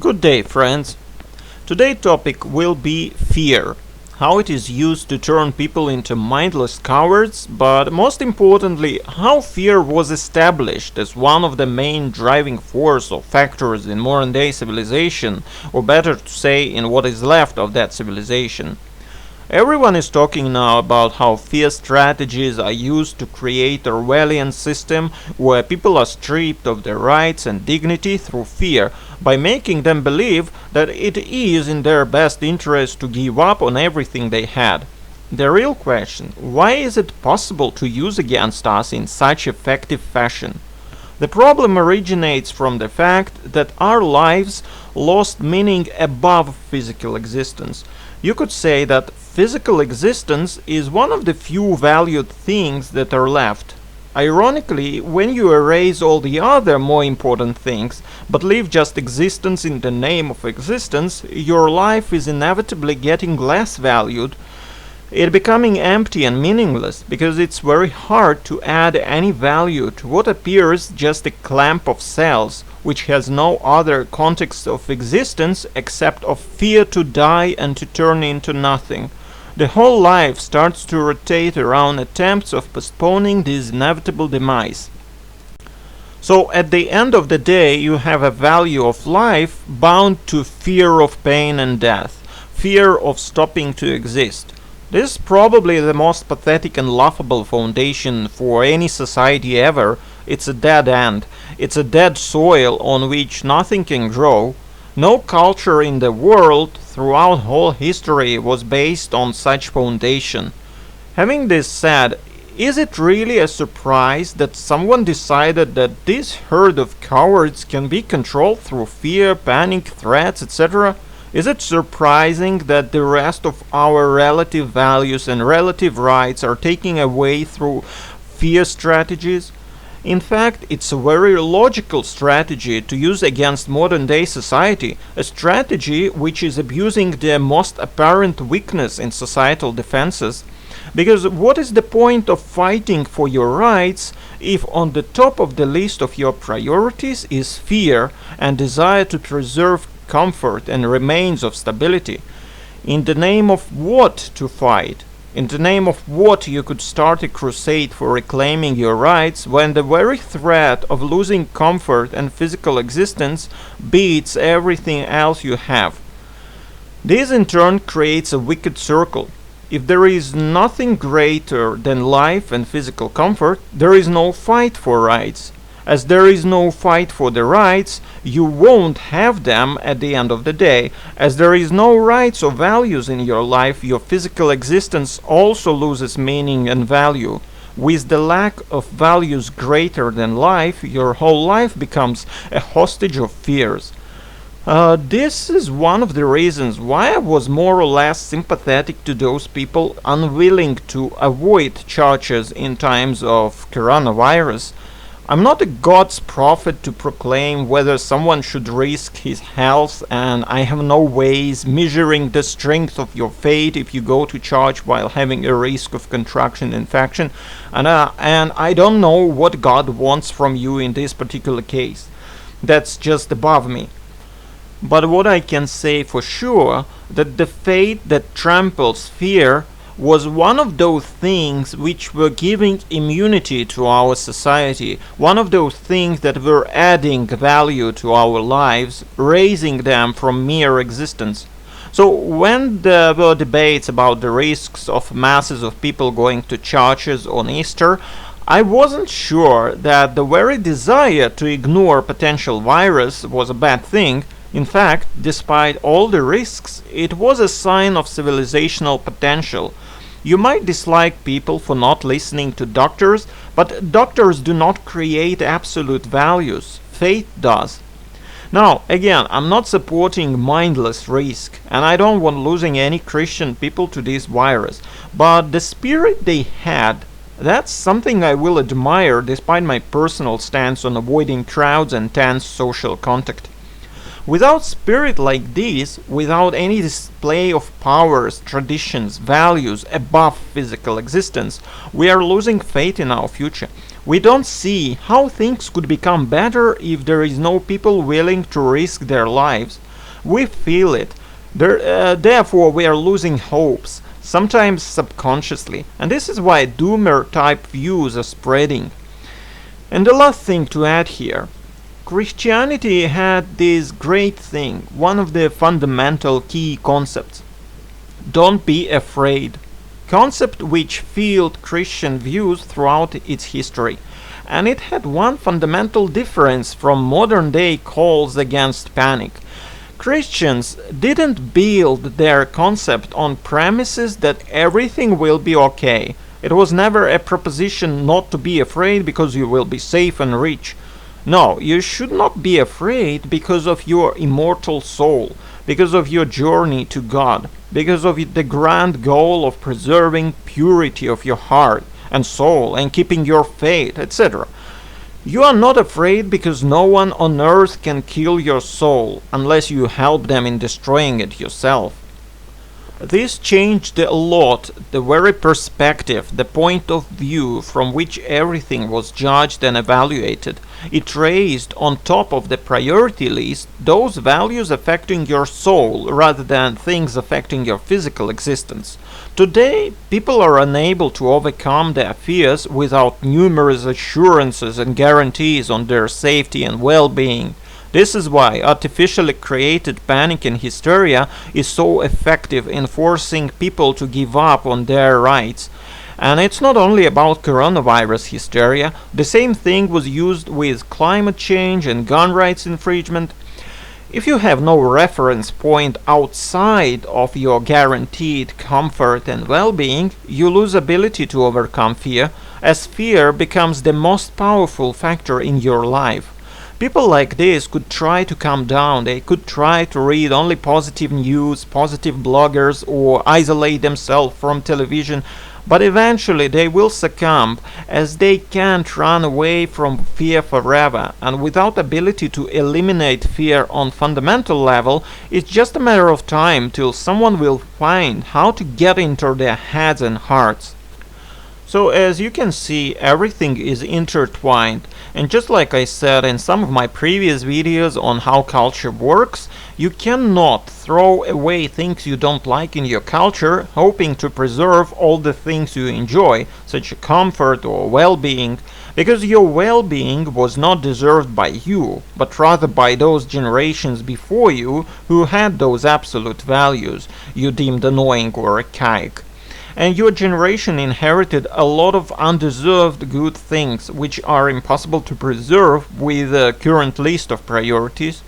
Good day, friends. Today's topic will be fear. How it is used to turn people into mindless cowards, but most importantly, how fear was established as one of the main driving force or factors in modern day civilization, or better to say, in what is left of that civilization. Everyone is talking now about how fear strategies are used to create a Orwellian system where people are stripped of their rights and dignity through fear by making them believe that it is in their best interest to give up on everything they had. The real question, why is it possible to use against us in such effective fashion? The problem originates from the fact that our lives lost meaning above physical existence. You could say that physical existence is one of the few valued things that are left. Ironically, when you erase all the other more important things, but leave just existence in the name of existence, your life is inevitably getting less valued. It becoming empty and meaningless because it's very hard to add any value to what appears just a clump of cells, which has no other context of existence except of fear to die and to turn into nothing. The whole life starts to rotate around attempts of postponing this inevitable demise. So at the end of the day, you have a value of life bound to fear of pain and death, fear of stopping to exist. This is probably the most pathetic and laughable foundation for any society ever. It's a dead end. It's a dead soil on which nothing can grow. No culture in the world throughout whole history was based on such foundation. Having this said, is it really a surprise that someone decided that this herd of cowards can be controlled through fear, panic, threats, etc.? Is it surprising that the rest of our relative values and relative rights are taken away through fear strategies? In fact, it's a very logical strategy to use against modern-day society, a strategy which is abusing the most apparent weakness in societal defenses. Because what is the point of fighting for your rights if on the top of the list of your priorities is fear and desire to preserve comfort and remains of stability? In the name of what to fight? In the name of what you could start a crusade for reclaiming your rights when the very threat of losing comfort and physical existence beats everything else you have? This in turn creates a wicked circle. If there is nothing greater than life and physical comfort, there is no fight for rights. As there is no fight for the rights, you won't have them at the end of the day. As there is no rights or values in your life, your physical existence also loses meaning and value. With the lack of values greater than life, your whole life becomes a hostage of fears. This is one of the reasons why I was more or less sympathetic to those people unwilling to avoid churches in times of coronavirus. I'm not a God's prophet to proclaim whether someone should risk his health, and I have no ways measuring the strength of your faith if you go to church while having a risk of contraction infection, and I don't know what God wants from you in this particular case. That's just above me. But what I can say for sure, that the faith that tramples fear was one of those things which were giving immunity to our society, one of those things that were adding value to our lives, raising them from mere existence. So when there were debates about the risks of masses of people going to churches on Easter, I wasn't sure that the very desire to ignore potential virus was a bad thing. In fact, despite all the risks, it was a sign of civilizational potential. You might dislike people for not listening to doctors, but doctors do not create absolute values. Faith does. Now, again, I'm not supporting mindless risk, and I don't want losing any Christian people to this virus, but the spirit they had, that's something I will admire despite my personal stance on avoiding crowds and tense social contact. Without spirit like this, without any display of powers, traditions, values above physical existence, we are losing faith in our future. We don't see how things could become better if there is no people willing to risk their lives. We feel it. Therefore, we are losing hopes, sometimes subconsciously, and this is why doomer-type views are spreading. And the last thing to add here, Christianity had this great thing, one of the fundamental key concepts. Don't be afraid. Concept which fueled Christian views throughout its history. And it had one fundamental difference from modern day calls against panic. Christians didn't build their concept on premises that everything will be okay. It was never a proposition not to be afraid because you will be safe and rich. No, you should not be afraid because of your immortal soul, because of your journey to God, because of the grand goal of preserving purity of your heart and soul and keeping your faith, etc. You are not afraid because no one on earth can kill your soul unless you help them in destroying it yourself. This changed a lot the very perspective, the point of view from which everything was judged and evaluated. It raised on top of the priority list those values affecting your soul rather than things affecting your physical existence. Today, people are unable to overcome their fears without numerous assurances and guarantees on their safety and well-being. This is why artificially created panic and hysteria is so effective in forcing people to give up on their rights. And it's not only about coronavirus hysteria, the same thing was used with climate change and gun rights infringement. If you have no reference point outside of your guaranteed comfort and well-being, you lose ability to overcome fear, as fear becomes the most powerful factor in your life. People like this could try to calm down, they could try to read only positive news, positive bloggers, or isolate themselves from television, but eventually they will succumb as they can't run away from fear forever, and without ability to eliminate fear on fundamental level, it's just a matter of time till someone will find how to get into their heads and hearts. So as you can see, everything is intertwined, and just like I said in some of my previous videos on how culture works, you cannot throw away things you don't like in your culture hoping to preserve all the things you enjoy, such as comfort or well-being, because your well-being was not deserved by you, but rather by those generations before you who had those absolute values you deemed annoying or archaic. And your generation inherited a lot of undeserved good things which are impossible to preserve with the current list of priorities.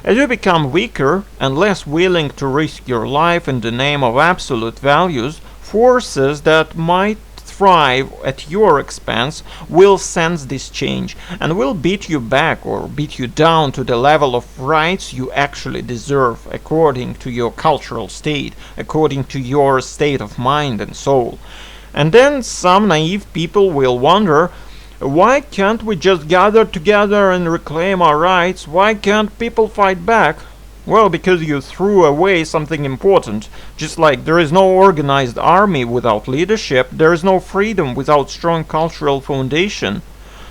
As you become weaker and less willing to risk your life in the name of absolute values, forces that might thrive at your expense will sense this change and will beat you back or beat you down to the level of rights you actually deserve according to your cultural state, according to your state of mind and soul. And then some naive people will wonder, why can't we just gather together and reclaim our rights? Why can't people fight back? Well, because you threw away something important. Just like there is no organized army without leadership, there is no freedom without strong cultural foundation.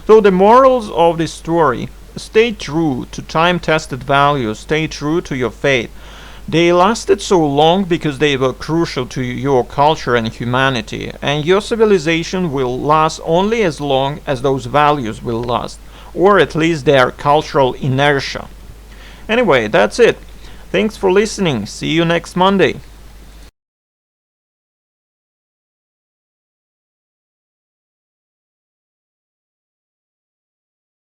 So the morals of this story: stay true to time-tested values, stay true to your faith. They lasted so long because they were crucial to your culture and humanity, and your civilization will last only as long as those values will last, or at least their cultural inertia. Anyway, that's it. Thanks for listening. See you next Monday.